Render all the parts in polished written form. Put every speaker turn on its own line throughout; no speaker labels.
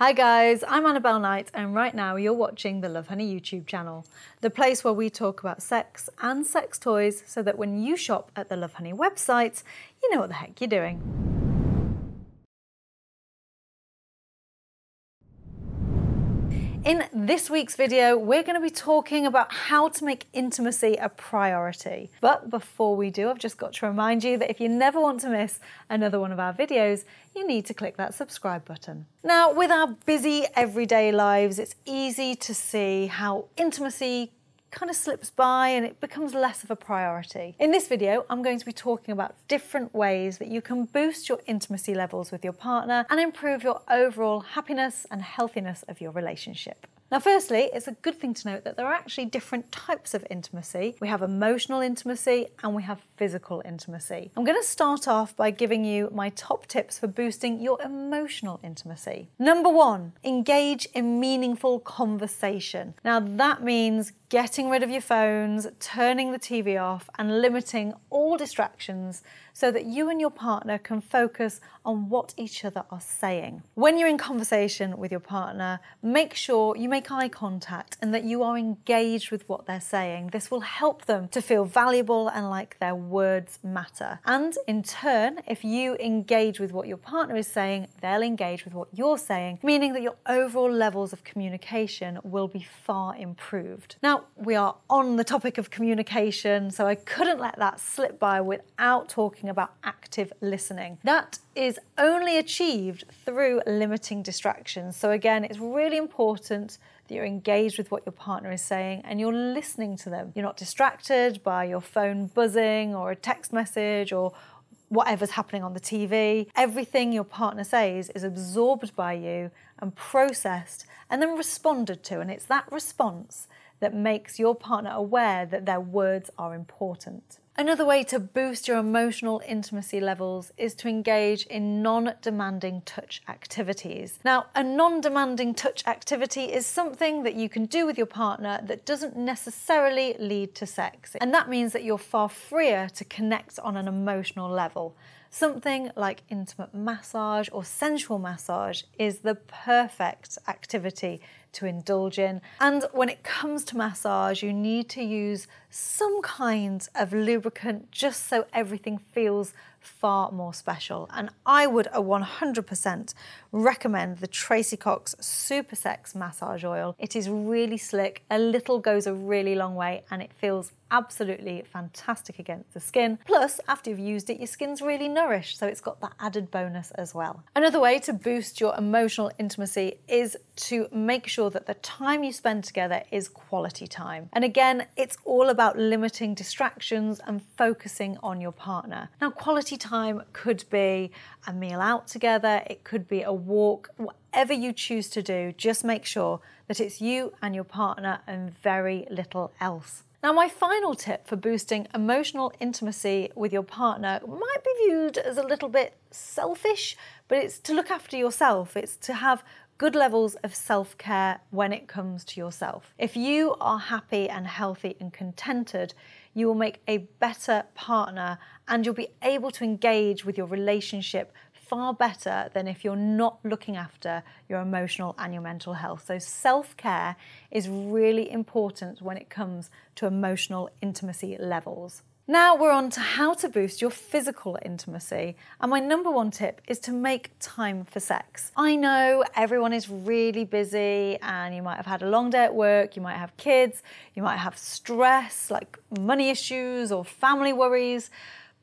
Hi guys, I'm Annabelle Knight and right now you're watching the Lovehoney YouTube channel, the place where we talk about sex and sex toys so that when you shop at the Lovehoney website, you know what the heck you're doing. In this week's video, we're going to be talking about how to make intimacy a priority. But before we do, I've just got to remind you that if you never want to miss another one of our videos, you need to click that subscribe button. Now, with our busy everyday lives, it's easy to see how intimacy kind of slips by and it becomes less of a priority. In this video, I'm going to be talking about different ways that you can boost your intimacy levels with your partner and improve your overall happiness and healthiness of your relationship. Now, firstly, it's a good thing to note that there are actually different types of intimacy. We have emotional intimacy and we have physical intimacy. I'm going to start off by giving you my top tips for boosting your emotional intimacy. Number one, engage in meaningful conversation. Now, that means getting rid of your phones, turning the TV off, and limiting all distractions so that you and your partner can focus on what each other are saying. When you're in conversation with your partner, make sure you make eye contact and that you are engaged with what they're saying. This will help them to feel valuable and like their words matter. And in turn, if you engage with what your partner is saying, they'll engage with what you're saying, meaning that your overall levels of communication will be far improved. Now, we are on the topic of communication, so I couldn't let that slip by without talking about active listening. That is only achieved through limiting distractions. So again, it's really important that you're engaged with what your partner is saying and you're listening to them. You're not distracted by your phone buzzing or a text message or whatever's happening on the TV. Everything your partner says is absorbed by you and processed and then responded to. And it's that response that makes your partner aware that their words are important. Another way to boost your emotional intimacy levels is to engage in non-demanding touch activities. Now, a non-demanding touch activity is something that you can do with your partner that doesn't necessarily lead to sex. And that means that you're far freer to connect on an emotional level. Something like intimate massage or sensual massage is the perfect activity to indulge in. And when it comes to massage, you need to use some kind of lubricant just so everything feels far more special. And I would 100% recommend the Tracy Cox Super Sex Massage Oil. It is really slick, a little goes a really long way, and it feels absolutely fantastic against the skin. Plus, after you've used it, your skin's really nourished, so it's got that added bonus as well. Another way to boost your emotional intimacy is to make sure that the time you spend together is quality time. And again, it's all about limiting distractions and focusing on your partner. Now, quality time could be a meal out together, it could be a walk, whatever you choose to do, just make sure that it's you and your partner and very little else. Now, my final tip for boosting emotional intimacy with your partner might be viewed as a little bit selfish, but it's to look after yourself. It's to have good levels of self-care when it comes to yourself. If you are happy and healthy and contented, you will make a better partner and you'll be able to engage with your relationship far better than if you're not looking after your emotional and your mental health. So self-care is really important when it comes to emotional intimacy levels. Now we're on to how to boost your physical intimacy. And my number one tip is to make time for sex. I know everyone is really busy and you might have had a long day at work, you might have kids, you might have stress like money issues or family worries.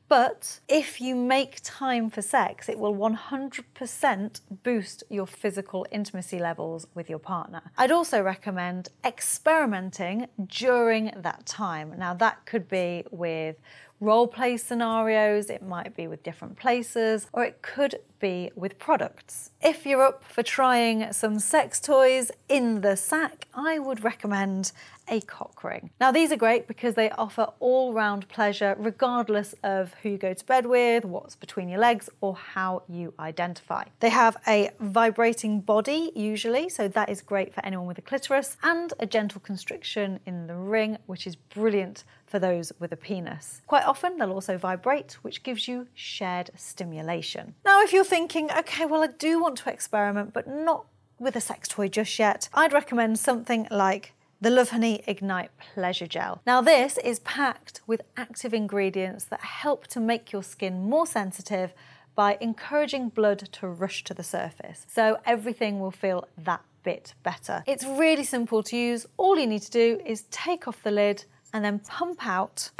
But if you make time for sex, it will 100% boost your physical intimacy levels with your partner. I'd also recommend experimenting during that time. Now, that could be with role play scenarios, it might be with different places, or it could be with products. If you're up for trying some sex toys in the sack, I would recommend a cock ring. Now, these are great because they offer all-round pleasure regardless of who you go to bed with, what's between your legs, or how you identify. They have a vibrating body usually, so that is great for anyone with a clitoris, and a gentle constriction in the ring, which is brilliant for those with a penis. Quite often they'll also vibrate, which gives you shared stimulation. Now, if you're thinking, okay, well, I do want to experiment, but not with a sex toy just yet, I'd recommend something like the Lovehoney Ignite Pleasure Gel. Now this is packed with active ingredients that help to make your skin more sensitive by encouraging blood to rush to the surface. So everything will feel that bit better. It's really simple to use. All you need to do is take off the lid and then pump out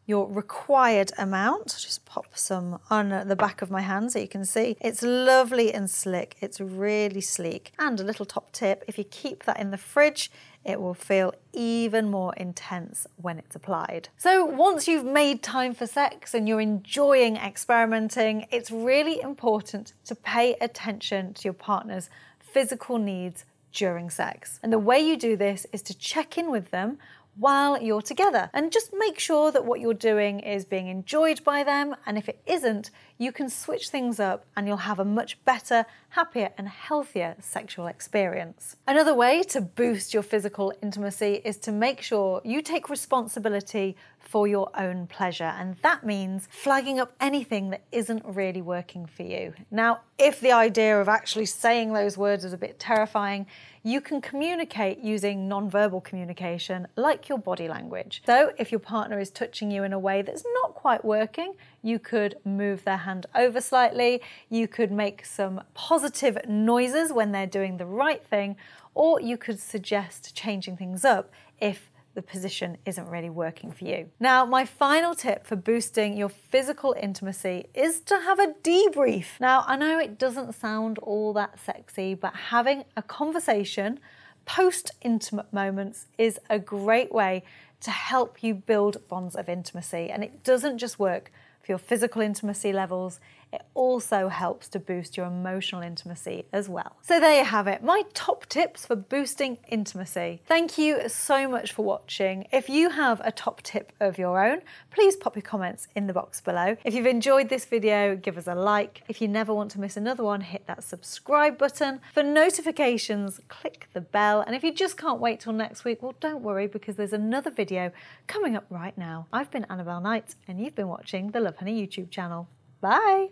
your required amount. Just pop some on the back of my hand so you can see. It's lovely and slick. It's really sleek. And a little top tip, if you keep that in the fridge, it will feel even more intense when it's applied. So once you've made time for sex and you're enjoying experimenting, it's really important to pay attention to your partner's physical needs during sex. And the way you do this is to check in with them while you're together and just make sure that what you're doing is being enjoyed by them, and if it isn't, you can switch things up and you'll have a much better, happier and healthier sexual experience. Another way to boost your physical intimacy is to make sure you take responsibility for your own pleasure, and that means flagging up anything that isn't really working for you. Now, if the idea of actually saying those words is a bit terrifying, you can communicate using non-verbal communication like your body language. So if your partner is touching you in a way that's not quite working, you could move their hand over slightly, you could make some positive noises when they're doing the right thing, or you could suggest changing things up if the position isn't really working for you. Now, my final tip for boosting your physical intimacy is to have a debrief. Now, I know it doesn't sound all that sexy, but having a conversation post-intimate moments is a great way to help you build bonds of intimacy. And it doesn't just work for your physical intimacy levels, it also helps to boost your emotional intimacy as well. So there you have it, my top tips for boosting intimacy. Thank you so much for watching. If you have a top tip of your own, please pop your comments in the box below. If you've enjoyed this video, give us a like. If you never want to miss another one, hit that subscribe button. For notifications, click the bell. And if you just can't wait till next week, well, don't worry, because there's another video coming up right now. I've been Annabelle Knight, and you've been watching the Lovehoney YouTube channel. Bye!